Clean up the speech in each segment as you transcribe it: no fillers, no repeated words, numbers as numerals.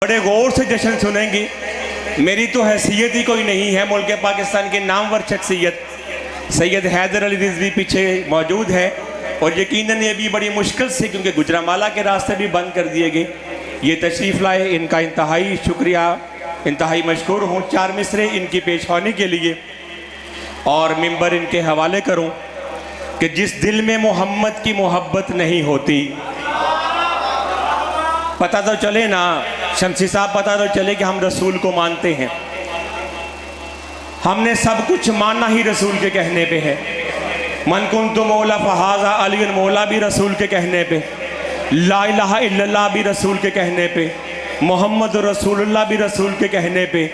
بڑے غور سے جشن سنیں گی. میری تو حیثیت ہی کوئی نہیں ہے. ملک پاکستان کے نامور شخصیت سید حیدر علی رضوی پیچھے موجود ہے اور یقیناً یہ بھی بڑی مشکل سے کیونکہ گجرانوالہ کے راستے بھی بند کر دیے گئے یہ تشریف لائے. ان کا انتہائی شکریہ, انتہائی مشکور ہوں. 4 مصرے ان کی پیش ہونے کے لیے اور ممبر ان کے حوالے کروں کہ جس دل میں محمد کی محبت نہیں ہوتی, پتہ تو چلے نا شمسی صاحب, پتہ تو چلے کہ ہم رسول کو مانتے ہیں. ہم نے سب کچھ ماننا ہی رسول کے کہنے پہ ہے. من کنت مولا فہذا علی مولا بھی رسول کے کہنے پہ, لا الہ الا اللہ بھی رسول کے کہنے پہ, محمد رسول اللہ بھی رسول کے کہنے پہ.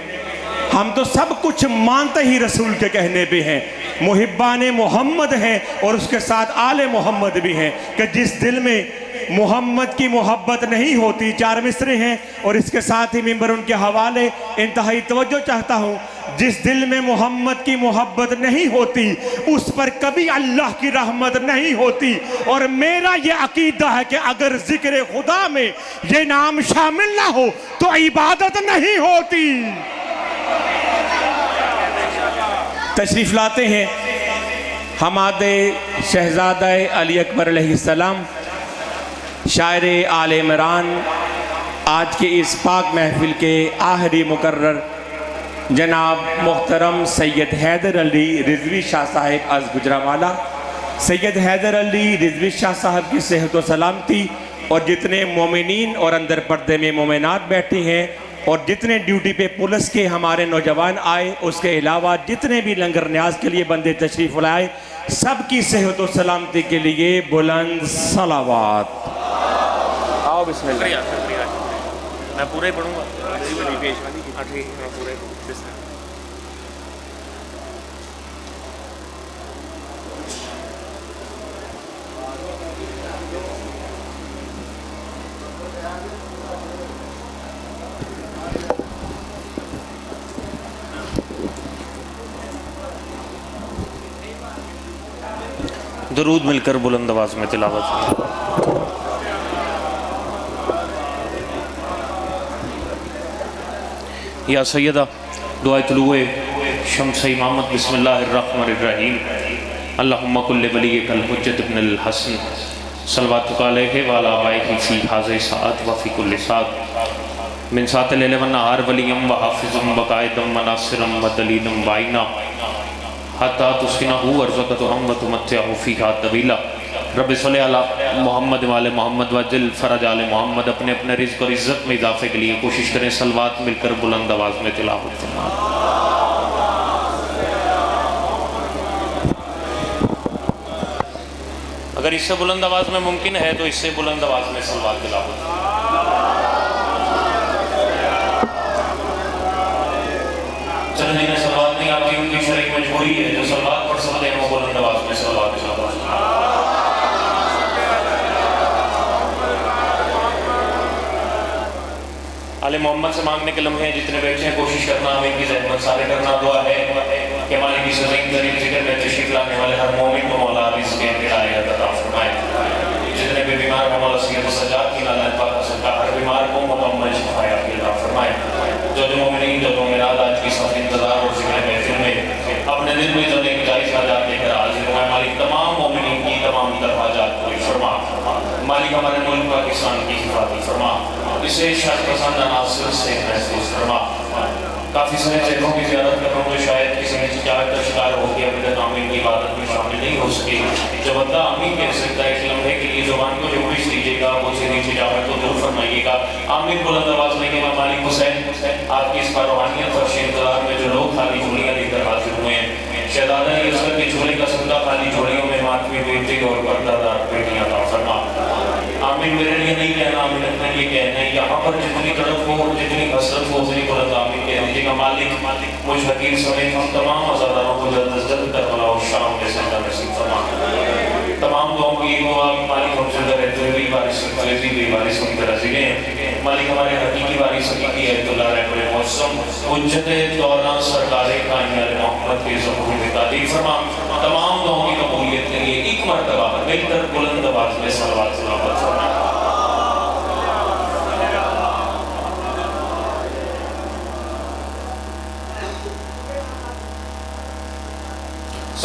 ہم تو سب کچھ مانتے ہی رسول کے کہنے پہ ہیں. محبان محمد ہیں اور اس کے ساتھ آل محمد بھی ہیں کہ جس دل میں محمد کی محبت نہیں ہوتی. 4 مصرے ہیں اور اس کے ساتھ ہی ممبر ان کے حوالے. انتہائی توجہ چاہتا ہوں, جس دل میں محمد کی محبت نہیں ہوتی اس پر کبھی اللہ کی رحمت نہیں ہوتی. اور میرا یہ عقیدہ ہے کہ اگر ذکر خدا میں یہ نام شامل نہ ہو تو عبادت نہیں ہوتی. تشریف لاتے ہیں حماد شہزادہ علی اکبر علیہ السلام, شاعر آل عمران, آج کے اس پاک محفل کے آخری مقرر جناب محترم سید حیدر علی رضوی شاہ صاحب از گجرانوالہ. سید حیدر علی رضوی شاہ صاحب کی صحت و سلامتی اور جتنے مومنین اور اندر پردے میں مومنات بیٹھی ہیں اور جتنے ڈیوٹی پہ پولیس کے ہمارے نوجوان آئے, اس کے علاوہ جتنے بھی لنگر نیاز کے لیے بندے تشریف لائے, سب کی صحت و سلامتی کے لیے بلند صلوات. آؤ بسم اللہ. میں پورا ہی پڑھوں گا. درود مل کر بلند آواز میں تلاوت. یا سیدہ دعائے طلوع شمس امامت بسم اللہ الرحمن الرحیم. اللہم کل ولیک الحجت ابن الحسن صلواتک علیہ وعلی آبائہ فی حاضر ساعت وفی کل ساعت من ساعت اللیل والنہار ولیم وحافظم وقائدم وناصرم ودلیلم وعینا حتی تسکنہو ارزقتہم وتمتعہو فیہا طویلا. رب صلی اللہ محمد والے محمد وجل فرج آل محمد. اپنے اپنے رزق اور عزت میں اضافے کے لیے کوشش کریں صلوات مل کر بلند آواز میں تلاوت فرمائیں. اگر اس سے بلند آواز میں ممکن ہے تو اس سے بلند آواز میں صلوات تلاوت. چلیں جنہیں صلوات نہیں آتی ان کی شرعی مجبوری ہے, جو صلوات پڑھ سکتے ہیں وہ بلند آواز میں صلوات تلاوت. آل محمد سے مانگنے کے لمحے جتنے بیٹھے ہیں کوشش کرنا ہمیں کی زحمت سارے کرنا. دعا ہے کہ مالک کی سزین قریب ذکر میں تشریف لانے والے ہر مومن کو مولا رزق ہدایت عطا فرمائے. جتنے بھی بیمار ہیں مولا سید سجاد کی لعنت پاک صدقہ ہر بیمار کو مکمل شفا عطا فرمائے. جو مومنین جو مومنات آج کی صف انتظار اور ذکر محفل میں اپنے دل میں جو نیک جائز حاجات لے کر حاضر ہوئے, مالک تمام مومنین کی تمام طرح حاجات پوری فرما. مالک ہمارے ملک پاکستان کی حفاظت فرما, اسے شر پسند عناصر سے محفوظ فرما. کافی سارے جگہوں کی زیارت کر رہا ہوں جو شاید کسی نے شکایت کا شکار ہو گیا ابھی تک آمین کی عبادت میں شامل نہیں ہو سکے. جو بندہ آمین کہہ سکتا ہے اس لمحے کے لیے زبان کو جو پیش دیجیے گا وہ سے نیچے جاوت کو دور فرمائیے گا. آمین بلند آواز میں کہ مالک حسین آپ کی اس پر روحانیت اور انتظار میں جو لوگ خالی جھولیاں لے کر حاضر ہوئے ہیں, شہزادہ یسر کے جھولے کا صدقہ خالی جھولیوں میں ماتمی بیٹے اور پردہ دار بیٹیاں عطا فرما. آمین میرے لیے نہیں کہنا, آمین اپنے لیے کہنا ہے. یہاں پر جتنی تڑپ ہو جتنی حسرت ہو اتنی بلند آمین کہہ دیجیے گا. مالک مجھ حقیر سمیت ہم تمام عزاداروں کو جلد از جلد کربلا و شام کے زندہ نصیب فرما. تمام دعاؤں کی دعا مالک ہم زندہ رہتے ہوئے بھی وارث ہوئے بھی وارث کی طرح زگیں. مالک ہمارے حقیقی وارث حقیقی ہے اللہ رحمت موسم حجت دوران سرکار کائنات محمد کے ظہور میں تعلیم فرما. تمام دعاؤں کی قبولیت کے لیے ایک مرتبہ مل کر بلند آواز میں صلوات تلاوت فرما.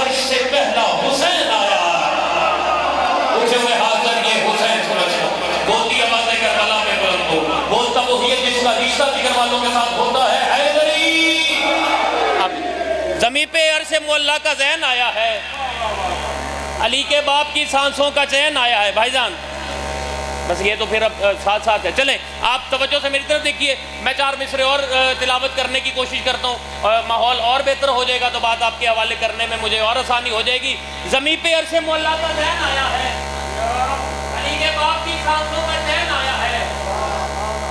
عرش سے پہلا حسین آیا اٹھے ہوئے حاضر یہ حسین سمجھ لو بولتی آوازیں کربلا میں بلند ہو بولتا وہی ہے جس کا رشتہ جگر والوں کے ساتھ ہوتا ہے حیدری اب زمین پہ عرش مولا کا ذہن آیا ہے علی کے باپ کی سانسوں کا چین آیا ہے بھائی جان بس یہ تو پھر اب ساتھ ساتھ ہے چلیں آپ توجہ سے میری طرف دیکھیے میں 4 مصرے اور تلاوت کرنے کی کوشش کرتا ہوں اور ماحول اور بہتر ہو جائے گا تو بات آپ کے حوالے کرنے میں مجھے اور آسانی ہو جائے گی زمین پہ عرش مولا کا ذہن آیا ہے علی کے باپ کی سانسوں کا چین آیا ہے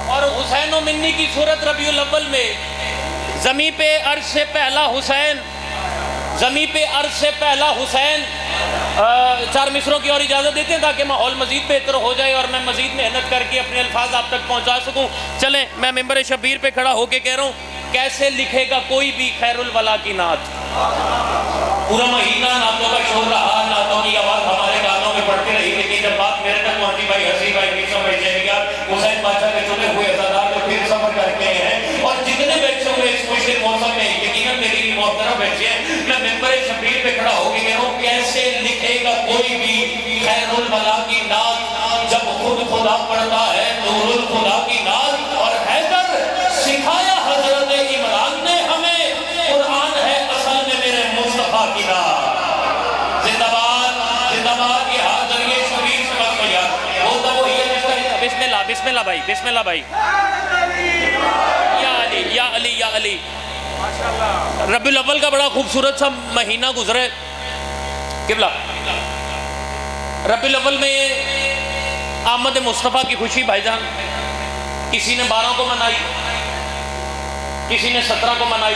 اور حسین و منی کی صورت ربیع الاول میں زمین پہ عرش سے پہلا حسین زمین پہ عرش سے پہلا حسین 4 مصروں کی اور اجازت دیتے ہیں تاکہ ماحول مزید بہتر ہو جائے اور میں مزید محنت کر کے اپنے الفاظ آپ تک پہنچا سکوں چلیں میں ممبر شبیر پہ کھڑا ہو کے کہہ رہا ہوں کیسے لکھے گا کوئی بھی خیر الولا کی نعت پورا مہینہ نعتوں کا شور رہا نعتوں کی آواز ہمارے کانوں میں پڑتی رہی لیکن جب بات میرے تک پہنچی بھائی حسین بھائی نیسوں میں حسین بادشاہ کے چنے ہوئے عزادار جو پھر سفر کر کے ہیں اور جتنے بیٹھے ہوئے اس مشکل موسم میں یقیناً میری بھی محترم بیٹھے ہیں میں ممبر شبیر پہ کھڑا ہو کے کہہ رہا ہوں کیسے لکھے گا کوئی بھی خیر الولا کی نعت جب خود خدا پڑھتا ہے نور الخدا کی نعت اور حیدر سکھایا حضرت عمران نے ہمیں قرآن ہے اصل میں میرے مصطفیٰ کی نعت زندہ باد یہ حاضر یہ شبیر سے بات کو یاد بولتا وہ یہ بسم اللہ بھائی بسم اللہ بھائی یا علی یا علی یا علی ربیع الاول کا بڑا خوبصورت سا مہینہ گزرے قبلہ ربیع الاول میں آمد مصطفیٰ کی خوشی بھائی جان کسی نے 12 کو منائی کسی نے 17 کو منائی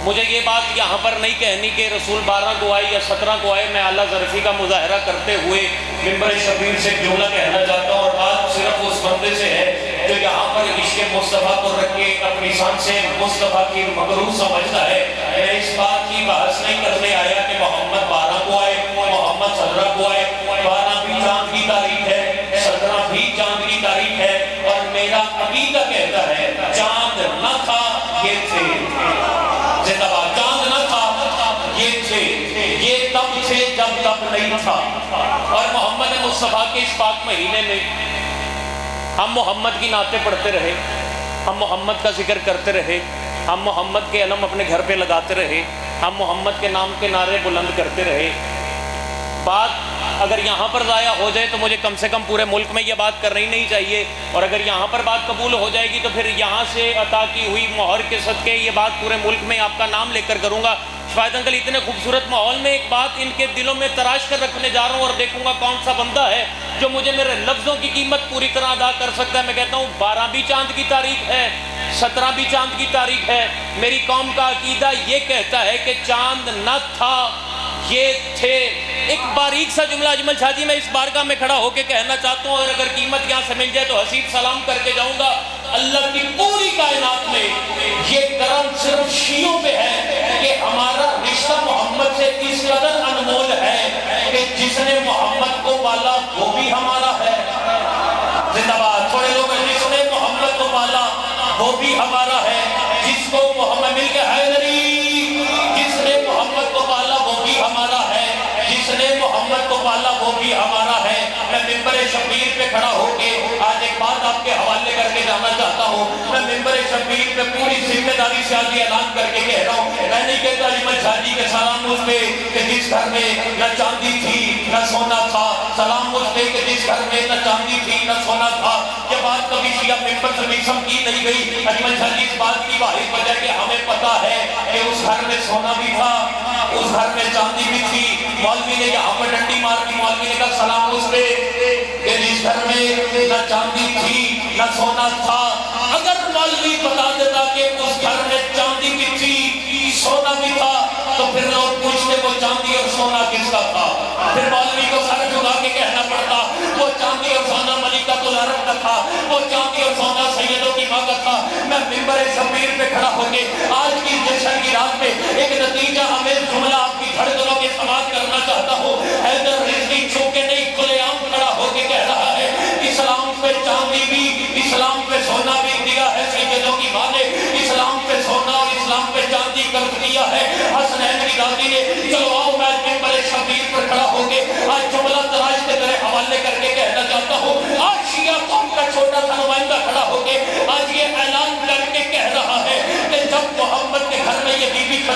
مجھے یہ بات یہاں پر نہیں کہنی کہ رسول 12 کو آئے یا 17 کو آئے میں اعلیٰ ظرفی کا مظاہرہ کرتے ہوئے ممبر شبیر سے جملہ کہنا چاہتا ہوں اور بات صرف اس بندے سے ہے جو یہاں پر عشق مصطفیٰ کو رکھ کے اپنی شان سے مصطفیٰ کی مغرور سمجھتا ہے میں اس بات کی بحث نہیں کرنے آیا کہ محمد 12 کو آئے محمد 17 کو آئے 12 بھی چاند کی تاریخ ہے 17 بھی چاند کی تاریخ ہے اور میرا عقیدہ کہتا ہے چاند نہ تھا یہ تھے زندہ باد چاند نہ تھا یہ تھے یہ تب تھے جب تب نہیں تھا اور محمد مصطفیٰ کے اس پاک مہینے میں ہم محمد کی نعتیں پڑھتے رہے ہم محمد کا ذکر کرتے رہے ہم محمد کے علم اپنے گھر پہ لگاتے رہے ہم محمد کے نام کے نعرے بلند کرتے رہے بات اگر یہاں پر ضائع ہو جائے تو مجھے کم سے کم پورے ملک میں یہ بات کرنی نہیں چاہیے اور اگر یہاں پر بات قبول ہو جائے گی تو پھر یہاں سے عطا کی ہوئی مہر کے صدقے یہ بات پورے ملک میں آپ کا نام لے کر کروں گا شاید انکل اتنے خوبصورت ماحول میں ایک بات ان کے دلوں میں تراش کر رکھنے جا رہا ہوں اور دیکھوں گا کون سا بندہ ہے جو مجھے میرے لفظوں کی قیمت پوری طرح ادا کر سکتا ہے میں کہتا ہوں 12 بھی چاند کی تاریخ ہے 17 بھی چاند کی تاریخ ہے میری قوم کا عقیدہ یہ کہتا ہے کہ چاند نہ تھا یہ تھے ایک باریک سا جملہ اجمل شاہ جی میں اس بارگاہ میں کھڑا ہو کے کہنا چاہتا ہوں اور اگر قیمت یہاں سے مل جائے تو حسیب سلام کر کے جاؤں گا اللہ کی پوری کائنات میں یہ کرم صرف شیعوں پہ ہے کہ ہمارا رشتہ محمد سے اس قدر انمول ہے کہ جس نے محمد کو پالا وہ بھی ہمارا ہے زندہ باد تھوڑے لوگ جس نے محمد کو پالا وہ بھی ہمارا ہے جس کو محمد مل کے حیدری جس نے محمد کو پالا وہ بھی ہمارا ہے جس نے محمد کو پالا وہ بھی ہمارا ہے میں ممبر شبیر پہ کھڑا ہو کے آج ایک بات آپ کے حوالے کر کے جانا چاہتا ہوں میں ممبر شبیر پہ پوری ذمہ داری سے آج اعلان کر کے کہہ رہا ہوں میں نہیں کہتا اجمل شاہ جی کے سلام مجھ پہ کہ جس گھر میں نہ چاندی تھی نہ سونا تھا سلام مجھ پہ کہ جس گھر میں نہ چاندی تھی نہ سونا تھا یہ بات کبھی شیعہ ممبر سے میسم کی نہیں گئی اجمل شاہ جی اس بات کی واحد وجہ کہ ہمیں پتا ہے کہ اس گھر میں سونا بھی تھا اس گھر میں چاندی بھی تھی مولوی نے یہاں پر ڈنڈی مار دی مولوی نے کہا سلام اس پہ کہ جس گھر میں نہ چاندی تھی نہ سونا تھا اگر مولوی بتا دیتا کہ اس گھر میں چاندی بھی تھی سونا بھی تھا تو پھر لوگ پوچھتے وہ چاندی اور سونا کس کا تھا پھر مولوی کو سر جھکا کے کہنا پڑتا وہ چاندی اور سونا ملکۃ العرب کا تھا وہ چاندی اور سونا سیدوں کی ماں کا تھا میں ممبر شبیر پہ کھڑا ہو کے آج کی جشن کی رات میں ایک نتیجہ ہمیں جملہ آپ کی دھڑکنوں کے سماعت کرنا چاہتا ہوں حیدر رضوی چھوکے نہیں کھلے عام کھڑا ہو کے کہہ رہا ہے اسلام پہ چاندی بھی اسلام پہ سونا بھی دیا ہے سیدوں کی ماں نے اسلام پہ سونا اور اسلام پہ چاندی قرض کیا ہے حسنین کی دادی نے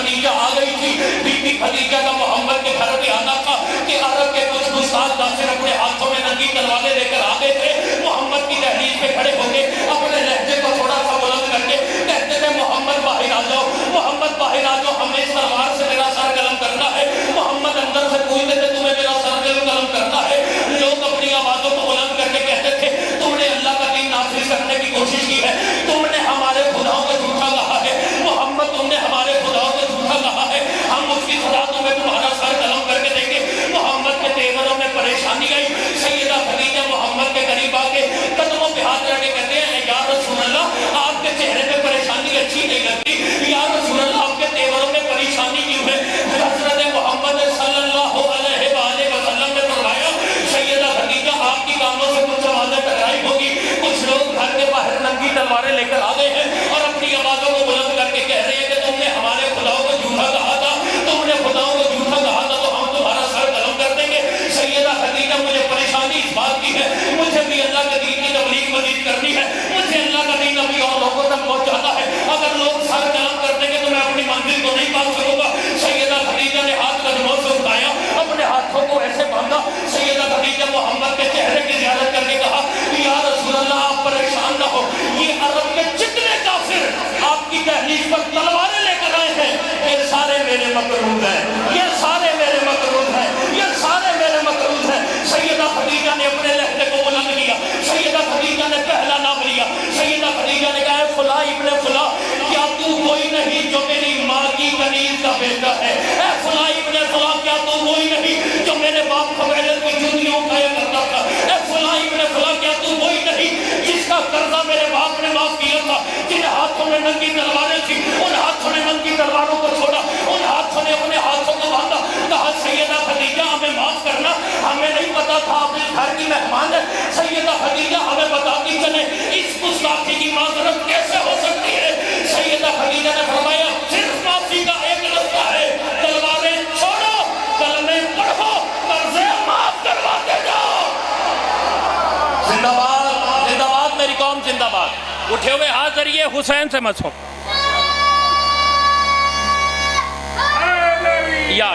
خدیجہ آ گئی تھی. بی بی خدیجہ کا محمد کے گھر پہ آنا تھا کہ عرب کے کچھ گستاخ کافر اپنے ہاتھوں میں ننگی تلواریں لے کر آتے تھے. محمد کی دہلیز پہ کھڑے ہو کے اپنے لہجے کو تھوڑا سا بلند کر کے کہتے تھے محمد باہر آ جاؤ, محمد باہر آ جاؤ, ہمیں اس تلوار سے میرا سر قلم کرنا ہے. محمد اندر سے پوچھتے تھے تمہیں میرا سر قلم کرنا ہے. لوگ اپنی آوازوں کو بلند کر کے کہتے تھے تم نے اللہ کا دین نافذ کرنے کی کوشش کی ہے, تم نے ہمارے خداؤں کو جھوٹا کہا ہے. محمد تم نے ہمارے خداؤں کو جھوٹا کہا ہے, ہم اس کی سزا تمہیں تمہارا سر قلم کر کے دیں گے. محمد کے تیوروں میں پریشانی آئی. سیدہ خدیجہ محمد کے قریب آ کے قدموں پہ ہاتھ رکھ کے کہتے ہیں یا رسول اللہ آپ کے چہرے پہ پریشانی اچھی نہیں لگتی, یا رسول اللہ آپ کے تیوروں میں پریشانی کیوں ہے. حضرت محمد صلی اللہ علیہ وآلہ وسلم نے فرمایا سیدہ خدیجہ آپ کی کانوں سے کچھ آوازیں ٹکرائی ہوگی, کچھ لوگ گھر کے باہر ننگی تلواریں لے کر آ گئے ہیں اور اپنی آوازوں کو بلند کر کے کہہ رہے ہیں کہ تم نے ہمارے خداؤں کو جھوٹا کہا تھا, تم نے خداؤں کو جھوٹا کہا تھا تو ہم تمہارا سر قلم کر دیں گے. سیدہ خدیجہ مجھے پریشانی اس بات کی ہے, مجھے بھی اللہ کے دین کی تبلیغ مزید کرنی ہے, مجھے اللہ کا دین ابھی اور لوگوں تک پہنچانا ہے. اگر لوگ سر قلم کر دیں گے تو میں اپنی منزل کو نہیں پا سکوں گا. سیدہ خدیجہ نے ہاتھ قدموں سے اٹھایا, اپنے ہاتھوں کو ایسے باندھا. سیدہ خدیجہ محمد کے چہرے کی زیارت کر کے کہا یا رسول اللہ آپ پریشان نہ ہو, یہ عرب کے جتنے کافر آپ کی دہلیز پر تلواریں لے کر آئے ہیں یہ سارے میرے مقروض ہیں, یہ سارے میرے مقروض ہیں, یہ سارے میرے مقروض ہیں. سیدہ خدیجہ نے اپنے لہجے کو بلند کیا, سیدہ خدیجہ نے پہلا نام لیا. سیدہ خدیجہ نے کہا ہے فلاں ابن فلاں کیا تو وہی نہیں جو میری ماں کی کنیز کا بیٹا ہے, اے فلاں ابن فلاں کیا تو وہی نہیں جو میرے باپ قبیلت کی جوتیوں کھایا کرتا تھا, اے فلاں ابن فلاں کیا تو وہی نہیں جس کا قرضہ میرے باپ نے معاف کیا تھا, جن ہاتھوں میں ننگی تلواریں تھی ان ہاتھوں نے ننگی تلواروں کو چھوڑا, ان ہاتھوں نے اپنے ہاتھوں کو باندھا. کہا سیدہ خدیجہ ہمیں معاف کرنا, ہمیں نہیں پتا تھا آپ اس گھر کی مہمان ہے. سیدہ خدیجہ ہمیں بتاتی چلے اس گستاخی کی معذرت کیسے ہو سکتی ہے. سیدہ خدیجہ نے فرمایا صرف معافی کا ایک رستہ ہے, تلواریں چھوڑو, کلمے پڑھو, قرضے معاف کرواتے جاؤ. زندہ باد, زندہ باد میری قوم, زندہ باد. اٹھے ہوئے ہاتھ ذریعے حسین سے مسحو. یا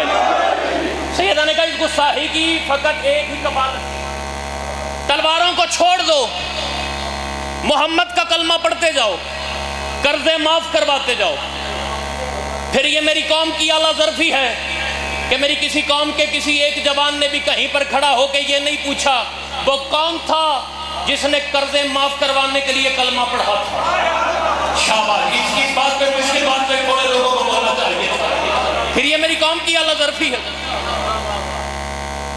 سیدہ نے کہا اس گستاخی کی فقط ایک ہی کفالت, تلواروں کو چھوڑ دو, محمد کا کلمہ پڑھتے جاؤ, قرضے معاف کرواتے جاؤ. پھر یہ میری قوم کی اعلیٰ ظرفی ہے کہ میری کسی قوم کے کسی ایک جوان نے بھی کہیں پر کھڑا ہو کے یہ نہیں پوچھا وہ کون تھا جس نے قرضے معاف کروانے کے لیے کلمہ پڑھا تھا. شاباش, اس بات پہ مشکل بات پہ تھوڑے لوگوں کو بولنا چاہیے. پھر یہ میری قوم کی اعلیٰ ظرفی ہے.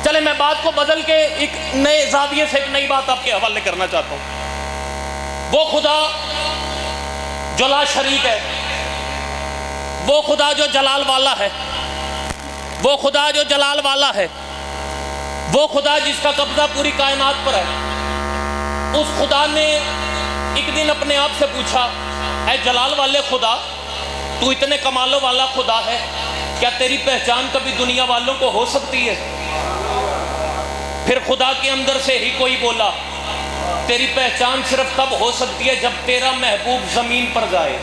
چلے میں بات کو بدل کے ایک نئے زاویے سے ایک نئی بات آپ کے حوالے کرنا چاہتا ہوں. وہ خدا جو لا شریک ہے, وہ خدا جو جلال والا ہے, وہ خدا جو جلال والا ہے, وہ خدا جس کا قبضہ پوری کائنات پر ہے, اس خدا نے ایک دن اپنے آپ سے پوچھا اے جلال والے خدا, تو اتنے کمالوں والا خدا ہے, کیا تیری پہچان کبھی دنیا والوں کو ہو سکتی ہے؟ پھر خدا کے اندر سے ہی کوئی بولا تیری پہچان صرف تب ہو سکتی ہے جب تیرا محبوب زمین پر جائے.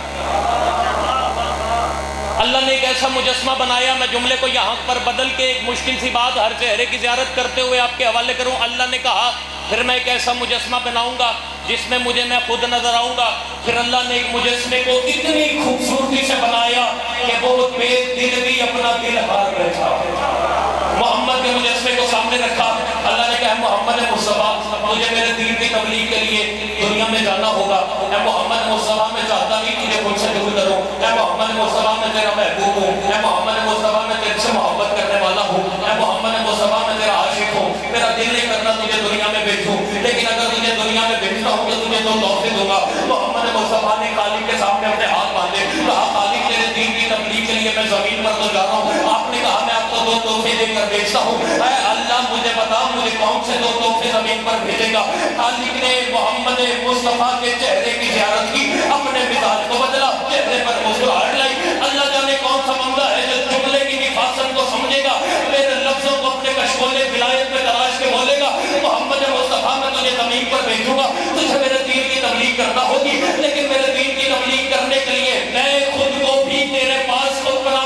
اللہ نے ایک ایسا مجسمہ بنایا, میں جملے کو یہاں پر بدل کے ایک مشکل سی بات ہر چہرے کی زیارت کرتے ہوئے آپ کے حوالے کروں. اللہ نے کہا پھر میں ایک ایسا مجسمہ بناؤں گا جس میں مجھے میں خود نظر آؤں گا. پھر اللہ نے ایک مجسمے کو اتنی خوبصورتی سے بنایا کہ وہ بے دل بھی اپنا دل ہار بیٹھا. محمد کے مجسمے کو سامنے رکھا, اللہ نے کہا محمد مصطفیٰ مجھے میرے دین کی تبلیغ کے لیے دنیا میں جانا ہوگا. اے محمد مصطفیٰ میں چاہتا نہیں تجھے مجھ سے دور کروں, اے محمد مصطفیٰ میں تیرا محبوب ہوں, اے محمد مصطفیٰ میں تیرے سے محبت کرنے والا ہوں, اے محمد مصطفیٰ میں تیرا عاشق ہوں. میرا دل نہیں کرنا تجھے دنیا میں بھیجوں, لیکن اگر تجھے دنیا میں بھیجتا ہوں تو تجھے دو تحفے دوں گا. محمد مصطفیٰ نے خالق کے سامنے اپنے ہاتھ باندھے, کہا خالق تیرے دین کی تبلیغ کے لیے میں زمین پر تو جا رہا ہوں. آپ نے کہا میں آپ کو دو تحفے دے کر بھیجتا ہوں. اے اللہ مجھے بتا مجھے کون سے دو تحفے زمین پر بھیجے گا. خالق نے محمد مصطفیٰ کے چہرے کی زیارت کی, اپنے مزاج کو بدلا, چہرے پر مسکراہٹ لائی. اللہ جانے کون سا بندہ ہے جو جملے کی نفاست کو سمجھے گا, میرے لفظوں کو اپنے کشکولے ولایت میں تلاش کے بولے گا محمد مصطفیٰ میں تجھے زمین پر بھیجوں گا, تجھے میرے دین کی تبلیغ کرنا ہوگی, لیکن میرے دین کی تبلیغ کرنے کے لیے میں خود کو بھی تیرے پاس خود بنا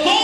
2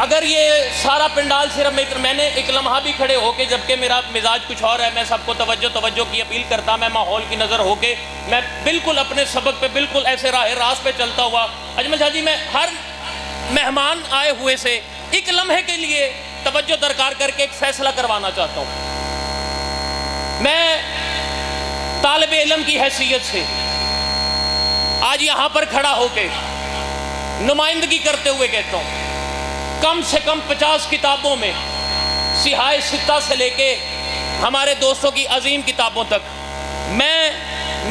اگر یہ سارا پنڈال صرف میں نے ایک لمحہ بھی کھڑے ہو کے، جبکہ میرا مزاج کچھ اور ہے، میں سب کو توجہ کی اپیل کرتا، میں ماحول کی نظر ہو کے میں بالکل اپنے سبق پہ بالکل ایسے راہ راست پہ چلتا ہوا، اجمل شاہ جی میں ہر مہمان آئے ہوئے سے ایک لمحے کے لیے توجہ درکار کر کے ایک فیصلہ کروانا چاہتا ہوں۔ میں طالب علم کی حیثیت سے آج یہاں پر کھڑا ہو کے نمائندگی کرتے ہوئے کہتا ہوں، کم سے کم 50 کتابوں میں سیاہ ستہ سے لے کے ہمارے دوستوں کی عظیم کتابوں تک میں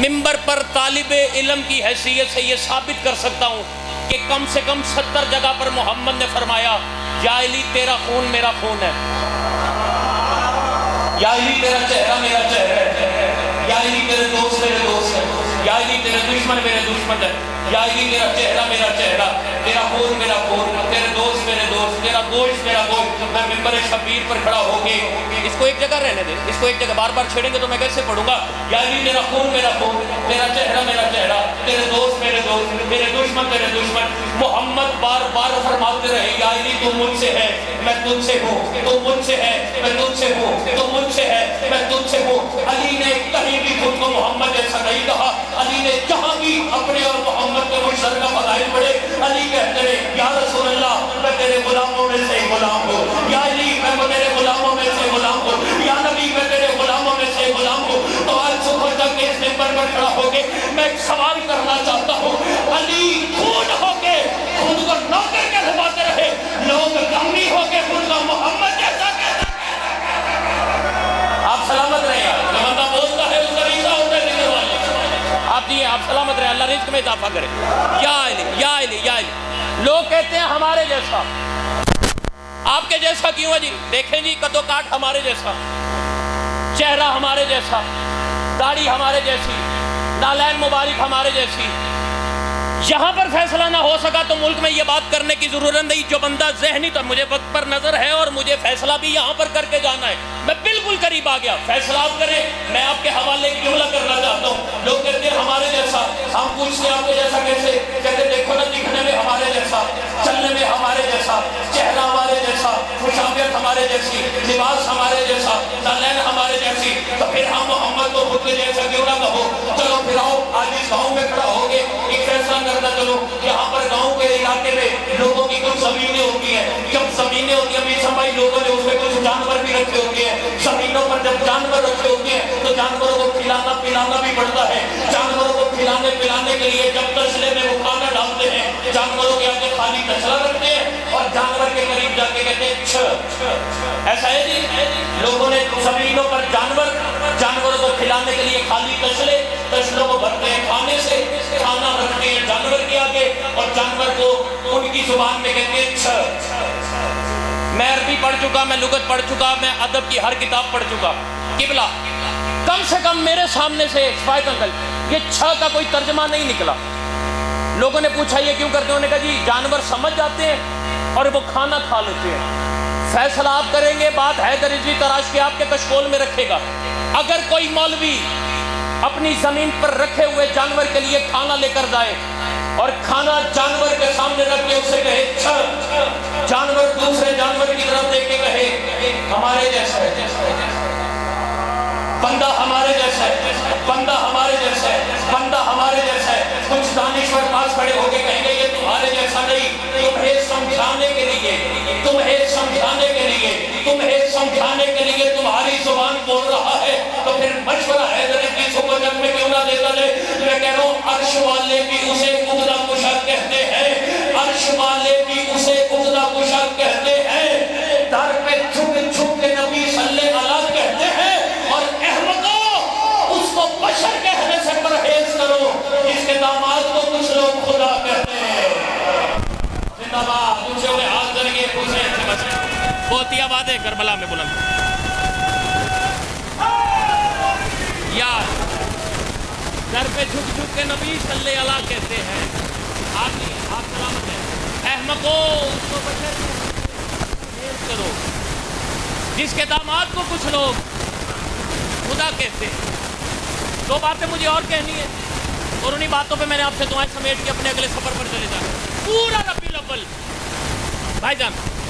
منبر پر طالب علم کی حیثیت سے یہ ثابت کر سکتا ہوں کہ کم سے کم 70 جگہ پر محمد نے فرمایا، یا علی تیرا خون میرا خون ہے، یا علی تیرا چہرہ میرا چہرہ ہے، یا علی تیرے دوست میرے دوست ہے، یا علی تیرے دشمن میرے دشمن ہے، یا علی تیرا چہرہ میرا چہرہ، تیرا خون میرا خون، تیرے دوست میرے دوست، تیرا گوشت میرا گوشت۔ میں منبر شبیر پر کھڑا ہو کے اس کو ایک جگہ رہنے دیں، اس کو ایک جگہ، بار بار چھیڑیں گے تو میں کیسے پڑھوں گا؟ یا علی تیرا خون میرا خون، تیرا چہرہ میرا چہرہ، تیرے دوست میرے دوست، میرے دشمن تیرے دشمن۔ محمد بار بار فرماتے رہے، یا علی تو مجھ سے ہے میں تجھ سے ہوں، تو مجھ سے ہے میں تجھ سے ہوں، تو مجھ سے ہے میں تجھ سے ہوں۔ علی نے کہیں بھی خود کو محمد جیسا نہیں کہا، علی نے جہاں بھی اپنے اور محمد کے مشترکہ فضائل پڑھے، علی کہتے رہے، یا رسول اللہ میں تیرے غلاموں میں سے غلام ہوں، یا علی میں تیرے غلاموں میں سے غلام ہوں، یا نبی میں تیرے غلاموں میں سے غلام ہوں۔ تو آج صبح تک اس منبر پر کھڑا ہو کے میں ایک سوال کرنا چاہتا ہوں، علی خود ہو کے خود کو نوکر کہلواتے رہے، لوگ غمی ہو کے خود کو محمد جیسا کہتے ہیں۔ آپ سلامت رہے گا، جو بندہ بولتا ہے اس کا ریزہ ہوتا ہے ذکر والے، آپ دیئے آپ سلامت رہے، اللہ رزق میں اضافہ کرے۔ یا علی یا علی یا علی، لوگ کہتے ہیں ہمارے جیسا، آپ کے جیسا کیوں ہے جی؟ دیکھیں جی، قد و کاٹ ہمارے جیسا، چہرہ ہمارے جیسا، داڑھی ہمارے جیسی، نالین مبارک ہمارے جیسی۔ یہاں پر فیصلہ نہ ہو سکا تو ملک میں یہ بات کرنے کی ضرورت نہیں۔ جو بندہ ذہنی، تو مجھے وقت پر نظر ہے اور مجھے فیصلہ بھی یہاں پر کر کے جانا ہے، میں بالکل قریب آ گیا، فیصلہ آپ کریں۔ میں آپ کے حوالے ایک جملہ کرنا چاہتا ہوں، لوگ کہتے ہیں ہمارے جیسا، ہم پوچھتے ہیں آپ کے جیسا کیسے؟ کہتے دیکھو نا، دکھنے میں ہمارے جیسا، چلنے میں ہمارے جیسا، چہرہ ہمارے جیسا، خوشامد ہمارے جیسی، لباس ہمارے جیسا، نالین ہمارے جیسی، تو پھر ہم محمد کو خود کے جیسا کیوں نہ کہو؟ چلو پھر آؤ آج اس گاؤں میں کھڑا ہو گے ایک فیصلہ کرتا چلو۔ یہاں پر گاؤں کے علاقے میں لوگوں کی کچھ زمینیں ہوتی ہیں، جب زمینیں ہوتی ہیں میسا بھائی، لوگوں نے اس میں کچھ جانور بھی رکھے ہوتے ہیں، زمینوں پر جب جانور رکھے ہوتے ہیں تو جانوروں کو کھلانا پلانا بھی پڑتا ہے۔ جانوروں کو کھلانے پلانے کے لیے جب تسلے میں وہ کھانا ڈالتے ہیں، جانوروں کے آگے خالی تسلا رکھتے ہیں اور جانور کے قریب جا کے کہتے ہیں چھ، ایسا ہے جی؟ لوگوں نے زمینوں پر جانوروں کو کھلانے کے لیے خالی تسلوں کو بھرتے ہیں کھانے سے، کھانا رکھتے ہیں جانور کے آگے اور جانور کو ان کی زبان میں کہتے ہیں چھ۔ میں عربی پڑھ چکا، میں لغت پڑھ چکا، میں ادب کی ہر کتاب پڑھ چکا۔ قبلہ کم سے کم میرے سامنے سے شفایت انکل یہ چھ کا کوئی ترجمہ نہیں نکلا۔ لوگوں نے پوچھا یہ کیوں کرتے ہیں؟ انہوں نے کہا جی جانور سمجھ جاتے ہیں اور وہ کھانا کھا لیتے ہیں۔ فیصلہ آپ کریں گے، بات ہے درجی تراش کے آپ کے کشکول میں رکھے گا۔ اگر کوئی مولوی اپنی زمین پر رکھے ہوئے جانور کے لیے کھانا لے کر جائے اور کھانا جانور کے سامنے رکھ کے اسے کہے چھ، جانور دوسرے جانور کی طرف دیکھ کے کہے ہمارے جیسا ہے، بندہ ہمارے جیسا ہے، بندہ ہمارے جیسا ہے، بندہ ہمارے جیسا ہے، کچھ دانشور پاس کھڑے ہو کے کہیں گے یہ تمہارے جیسا نہیں، تمہیں سمجھانے کے لیے، تمہیں سمجھانے کے لیے، تمہیں سمجھانے کے لیے تمہاری زبان بول رہا ہے، تو پھر مشورہ ہے کی صبح جگ میں کیوں نہ دیتا لے۔ میں کہہ رہا ہوں عرش والے بھی اسے عقدہ کشا کہتے ہیں، عرش والے بھی اسے عقدہ کشا کہتے ہیں، در پہ چھپ چھپ کے نبی صلی اللہ کہتے ہیں، اور احمقوں اس کو بشر کہنے سے پرہیز کرو جس کے داماد کو کچھ لوگ خدا کہتے ہیں۔ زندہ باد، دوسرے ہوئے ہاتھ درگے حسین سے بچے، بہتی آباد ہے کربلا میں بلند۔ یار در پہ جھک جھک کے نبی صلی اللہ کہتے ہیں، آپ سلامت ہیں۔ احمقو اس کو بشر کرو جس کے داماد کو کچھ لوگ خدا کہتے ہیں۔ دو باتیں مجھے اور کہنی ہے اور انہی باتوں پہ میں نے آپ سے دعائیں سمیٹ کے اپنے اگلے سفر پر چلے جانا۔ پورا ربیع الاول بھائی جان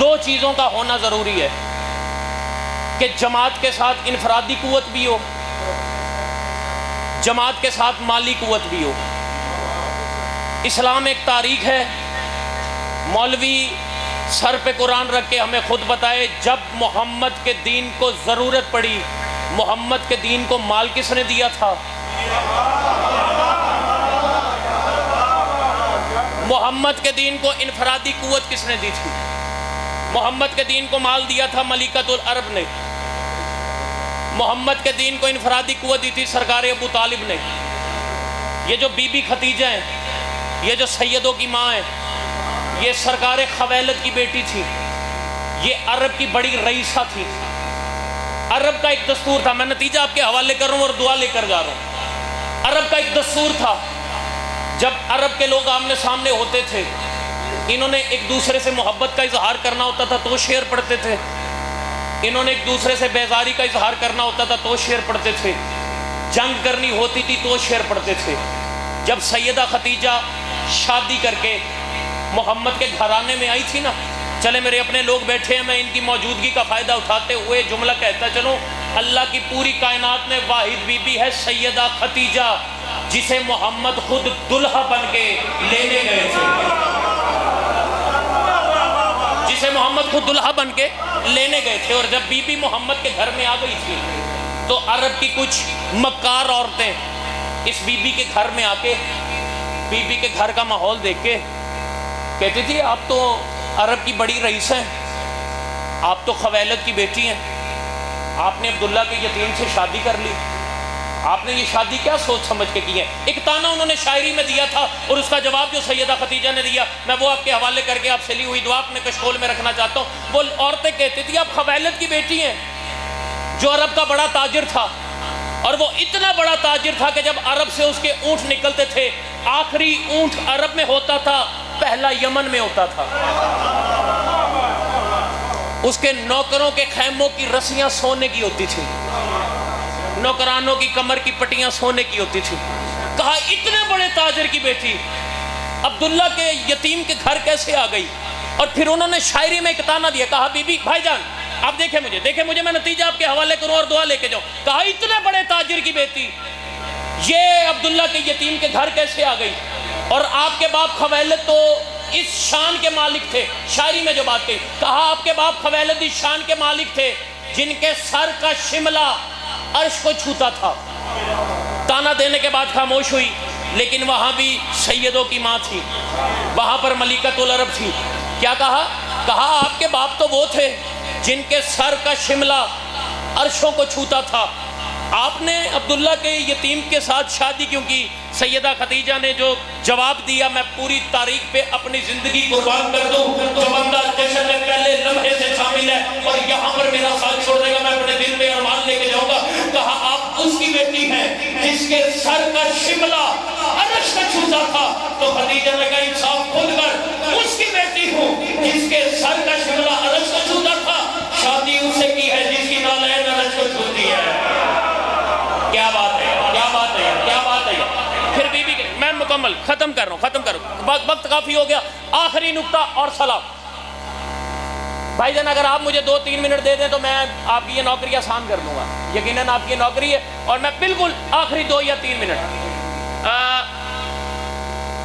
دو چیزوں کا ہونا ضروری ہے کہ جماعت کے ساتھ انفرادی قوت بھی ہو، جماعت کے ساتھ مالی قوت بھی ہو۔ اسلام ایک تاریخ ہے، مولوی سر پہ قرآن رکھ کے ہمیں خود بتائے جب محمد کے دین کو ضرورت پڑی، محمد کے دین کو مال کس نے دیا تھا؟ محمد کے دین کو انفرادی قوت کس نے دی تھی؟ محمد کے دین کو مال دیا تھا ملکۃ العرب نے، محمد کے دین کو انفرادی قوت دی تھی سرکار ابو طالب نے۔ یہ جو بی بی خدیجہ ہیں، یہ جو سیدوں کی ماں ہیں، یہ سرکار خویلد کی بیٹی تھی، یہ عرب کی بڑی رئیسہ تھی۔ عرب کا ایک دستور تھا، میں نتیجہ آپ کے حوالے کر رہا ہوں اور دعا لے کر جا رہا ہوں۔ عرب کا ایک دستور تھا، جب عرب کے لوگ آمنے سامنے ہوتے تھے، انہوں نے ایک دوسرے سے محبت کا اظہار کرنا ہوتا تھا تو شعر پڑھتے تھے، انہوں نے ایک دوسرے سے بیزاری کا اظہار کرنا ہوتا تھا تو شعر پڑھتے تھے، جنگ کرنی ہوتی تھی تو شعر پڑھتے تھے۔ جب سیدہ خدیجہ شادی کر کے محمد کے گھرانے میں آئی تھی نا، چلے میرے اپنے لوگ بیٹھے ہیں، میں ان کی موجودگی کا فائدہ اٹھاتے ہوئے جملہ کہتا چلوں، اللہ کی پوری کائنات میں واحد بی بی ہے سیدہ خدیجہ، جسے محمد خود دلہا بن کے لینے گئے تھے، جسے محمد خود دلہا بن کے لینے گئے تھے۔ اور جب بی بی محمد کے گھر میں آ گئی تھی تو عرب کی کچھ مکار عورتیں اس بی بی کے گھر میں آ کے بی بی کے گھر کا ماحول دیکھ کے کہتی تھی آپ تو عرب کی بڑی رئیس ہیں، آپ تو خویلد کی بیٹی ہیں، آپ نے عبداللہ کے یتیم سے شادی کر لی، آپ نے یہ شادی کیا سوچ سمجھ کے کی ہے؟ ایک تانا انہوں نے شاعری میں دیا تھا اور اس کا جواب جو سیدہ خدیجہ نے دیا میں وہ آپ کے حوالے کر کے آپ سے لی ہوئی دعا اپنے کشکول میں رکھنا چاہتا ہوں۔ وہ عورتیں کہتی تھی آپ خویلد کی بیٹی ہیں جو عرب کا بڑا تاجر تھا، اور وہ اتنا بڑا تاجر تھا کہ جب عرب سے اس کے اونٹ نکلتے تھے آخری اونٹ عرب میں ہوتا تھا، پہلا یمن میں ہوتا تھا۔ اس کے نوکروں کے خیموں کی رسیاں سونے کی ہوتی تھی، نوکرانوں کی کمر کی پٹیاں سونے کی ہوتی تھی۔ کہا اتنے بڑے تاجر کی بیٹی عبداللہ کے یتیم کے گھر کیسے آ گئی؟ اور پھر انہوں نے شاعری میں ایک تانا دیا، کہا بی بی بھائی جان آپ دیکھیں مجھے میں نتیجہ آپ کے حوالے کروں اور دعا لے کے جاؤں۔ کہا اتنے بڑے تاجر کی بیٹی یہ عبداللہ کے یتیم کے گھر کیسے آ گئی؟ اور آپ کے باپ خویلد تو اس شان کے مالک تھے، شاعری میں جو بات کہی، کہا آپ کے باپ خویلد اس شان کے مالک تھے جن کے سر کا شملہ عرش کو چھوتا تھا۔ تانا دینے کے بعد خاموش ہوئی، لیکن وہاں بھی سیدوں کی ماں تھی، وہاں پر ملکۃ العرب تھی۔ کیا کہا؟ کہا آپ کے باپ تو وہ تھے جن کے سر کا شملہ عرشوں کو چھوتا تھا، آپ نے عبداللہ کے یتیم کے ساتھ شادی کیوں کی؟ سیدہ خدیجہ نے جو جواب دیا میں پوری تاریخ پہ اپنی زندگی قربان کر دوں، جو بندہ جشن میں پہلے لمحے سے شامل ہے اور یہاں پر میرا ساتھ چھوڑ دے گا میں اپنے دل میں ارمان لے کے جاؤں گا۔ کہا آپ اس کی بیٹی ہیں جس کے سر کا شملہ عرش کا چھوتا تھا، تو خدیجہ نے کہا انصاف خود کر، اس کی بیٹی ہوں جس کے سر کا شملہ عرش کا چھوتا تھا، شادی اس سے کی ہے جس کی نالین عرش کو چھوتی ہے۔ کیا بات ہے، کیا بات ہے، کیا بات ہے۔ پھر بی بی میں مکمل ختم کر رہا ہوں، وقت کافی ہو گیا، آخری نکتہ اور سلام۔ بھائی جان اگر آپ مجھے 2-3 منٹ دے دیں تو میں آپ کی یہ نوکری آسان کر دوں گا، یقیناً آپ کی نوکری ہے، اور میں بالکل آخری 2 یا 3 منٹ۔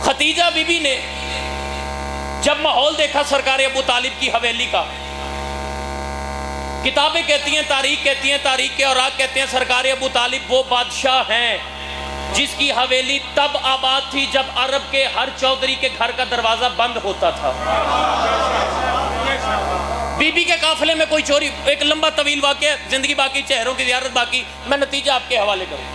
خدیجہ بی بی نے جب ماحول دیکھا سرکار ابو طالب کی حویلی کا، کتابیں کہتی ہیں، تاریخ کہتی ہیں، تاریخ کے اوراق کہتے ہیں سرکار ابو طالب وہ بادشاہ ہیں جس کی حویلی تب آباد تھی جب عرب کے ہر چودھری کے گھر کا دروازہ بند ہوتا تھا۔ بی بی کے قافلے میں کوئی چوری، ایک لمبا طویل واقعہ، زندگی باقی، چہروں کی زیارت باقی، میں نتیجہ آپ کے حوالے کروں۔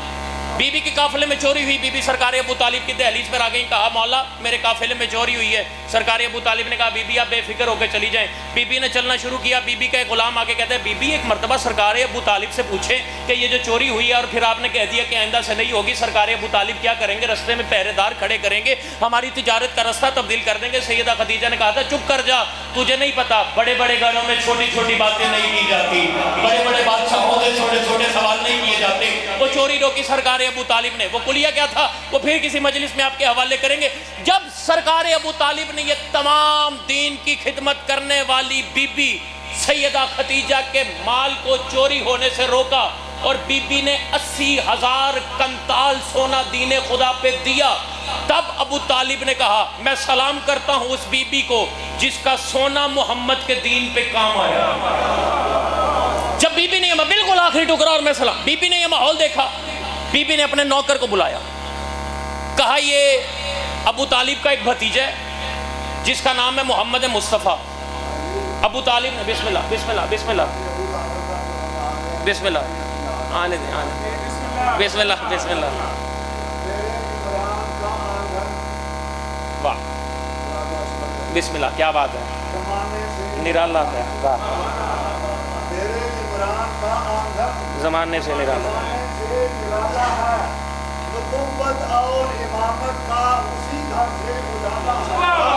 بی بی کے قافلے میں چوری ہوئی، بی بی سرکار ابو طالب کی دہلیز پر آ گئی، کہا مولا میرے قافلے میں چوری ہوئی ہے۔ سرکار ابو طالب نے کہا بی بی آپ بے فکر ہو کے چلی جائیں۔ بی بی نے چلنا شروع کیا، بی بی کا ایک غلام آ کے کہتا ہے بی بی ایک مرتبہ سرکار ابو طالب سے پوچھیں کہ یہ جو چوری ہوئی ہے اور پھر آپ نے کہہ دیا کہ آئندہ سے نہیں ہوگی، سرکار ابو طالب کیا کریں گے؟ رستے میں پہرے دار کھڑے کریں گے، ہماری تجارت کا رستہ تبدیل کر دیں گے۔ سیدہ خدیجہ نے کہا تھا چپ کر جا، تجھے نہیں پتا بڑے بڑے گھروں میں چھوٹی چھوٹی باتیں نہیں کی جاتی، بڑے بڑے بادشاہوں سے چھوٹے چھوٹے سوال نہیں کیے جاتے۔ وہ چوری روکی، سرکار ابو طالب نے، وہ کلیہ کیا تھا وہ پھر کسی مجلس میں آپ کے حوالے کریں گے. جب سرکار ابو طالب نے یہ تمام دین کی خدمت کرنے والی بی بی سیدہ خدیجہ کے مال کو چوری ہونے سے روکا اور بی بی نے 80,000 کنتال سونا دین خدا پہ دیا، تب ابو طالب نے کہا میں سلام کرتا ہوں اس بی بی کو جس کا سونا محمد کے دین پہ کام آیا. جب بی بی نے یہ بالکل آخری ٹکڑا اور میں سلام، بی بی نے یہ ماحول دیکھا، بی بی نے اپنے نوکر کو بلایا، کہا یہ ابو طالب کا ایک بھتیجا ہے جس کا نام ہے محمد مصطفیٰ. ابو طالب نے بسم اللہ بسم اللہ بسم اللہ بسم اللہ آنے دیں آنے دیں بسم اللہ بسم اللہ. واہ بسم اللہ، کیا بات ہے، نرالا ہے، واہ زمانے سے نرالا ہے.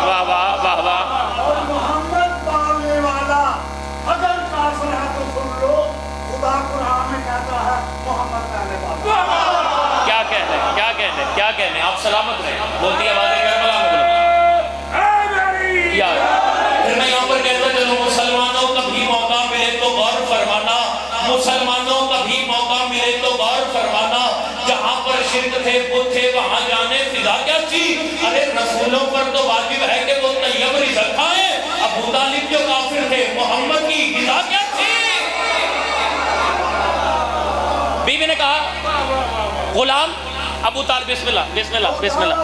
واہ واہ واہ واہ. اگر کافر ہے تو سن لو، خدا قرآن میں کہتا ہے محمد پہلے بات. کیا کہنے کیا کہنے کیا کہنے. آپ سلامت رہیں. بولتی آوازیں کربلا میں بولو. پھر میں یہاں پر کہتا چلو مسلمانوں کبھی موقع ملے تو غور فرمانا، مسلمانوں کبھی موقع ملے تو غور فرمانا، جہاں پر شرک تھے بت تھے وہاں جانے فضا کیا تھی. ارے رسولوں پر تو واجب ہے کہ وہ طیب رزق کھائیں. ابو طالب جو کافر تھے محمد کی غذا کیا تھی. بی بی نے کہا غلام ابو طالب بسم اللہ بسم اللہ بسم اللہ.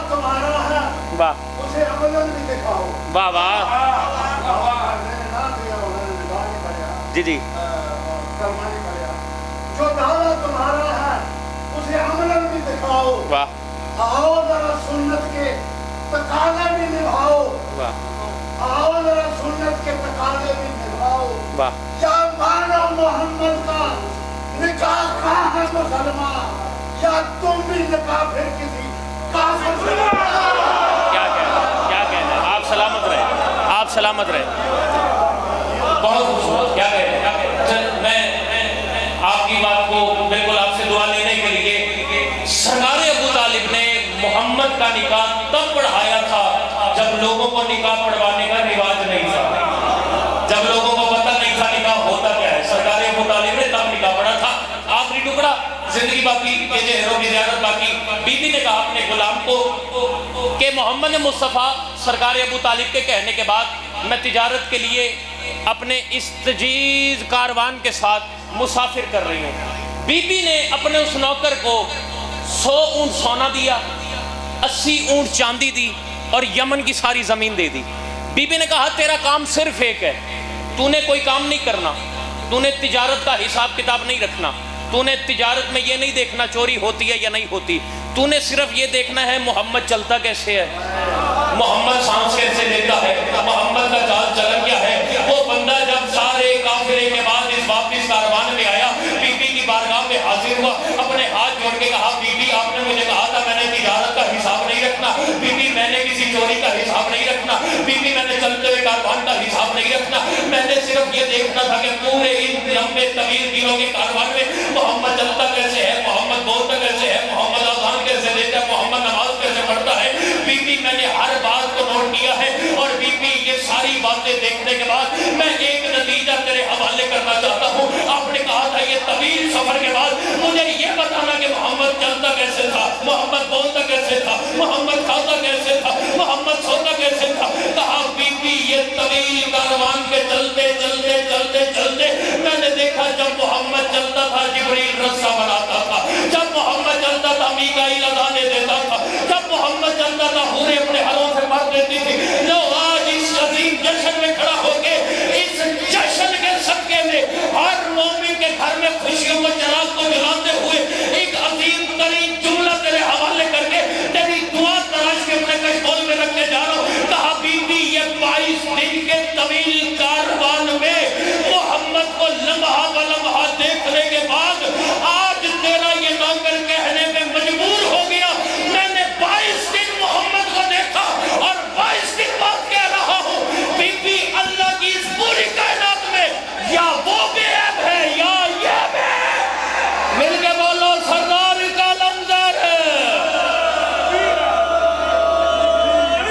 واہ واہ واہ. جی جی جو دعویٰ تمہارا ہے اسے عملاً بھی دکھاؤ. واہ. آؤ ذرا سنت کے تقاضے بھی نبھاؤ. واہ. آؤ ذرا سنت کے تقاضے بھی نبھاؤ. واہ. یا مانو محمد کا نکاح کہاں ہے مسلمان، یا تم بھی نکاح پھر کسی کافر سے. کیا کہنا ہے. آپ سلامت رہے آپ سلامت رہے. بہت خوبصورت. کیا کہنا. میں آپ کی بات کو بالکل آپ سے دعا لینے کے لیے، سرکار ابو طالب نے محمد کا نکاح تب پڑھایا تھا جب لوگوں کو نکاح پڑھوانے کا رواج نہیں تھا، جب لوگوں کو پتہ نہیں تھا نکاح ہوتا کیا ہے. سرکار ابو طالب نے تب نکاح پڑھا تھا. آخری ٹکڑا زندگی باقی یہ چہروں کی زیارت باقی. بی بی نے کہا اپنے غلام کو کہ محمد مصطفیٰ سرکار ابو طالب کے کہنے کے بعد میں تجارت کے لیے اپنے استجیز کاروان کے ساتھ مسافر کر رہی ہوں. بی بی نے اپنے اس نوکر کو 100 اونٹ سونا دیا، 80 اونٹ چاندی دی اور یمن کی ساری زمین دے دی. بی بی نے کہا تیرا کام صرف ایک ہے، تو نے کوئی کام نہیں کرنا، تو نے تجارت کا حساب کتاب نہیں رکھنا، تو نے تجارت میں یہ نہیں دیکھنا چوری ہوتی ہے یا نہیں ہوتی، تو نے صرف یہ دیکھنا ہے محمد چلتا کیسے ہے، محمد سانس کیسے لیتا ہے، محمد کا چال چلن کیا ہے. وہ بندہ جب سارے قافلے کے بعد اس واپس کاروان میں آیا، بی بی کی بارگاہ میں حاضر ہوا، اپنے ہاتھ جوڑ کے کہا بی بی آپ نے مجھے کہا تھا میں نے تجارت کا حساب نہیں رکھنا، بی بی میں نے کسی چوری کا حساب نہیں رکھنا، بی بی میں نے چلتے ہوئے کاروان کا حساب نہیں رکھنا، میں نے صرف یہ دیکھنا تھا کہ پورے ان لمبے طویل دنوں کے کاروان میں محمد چلتا کیسے ہے، محمد بولتا کیسے ہے، محمد اذان کیسے دیتا ہے، محمد نماز کیسے پڑھتا ہے. بی بی میں نے ہر بات کو نوٹ کیا ہے اور بی بی یہ ساری باتیں دیکھنے کے بعد میں ایک نتیجہ تیرے حوالے کرنا چاہتا ہوں. آپ نے کہا تھا یہ طویل سفر کے بعد مجھے یہ بتانا کہ محمد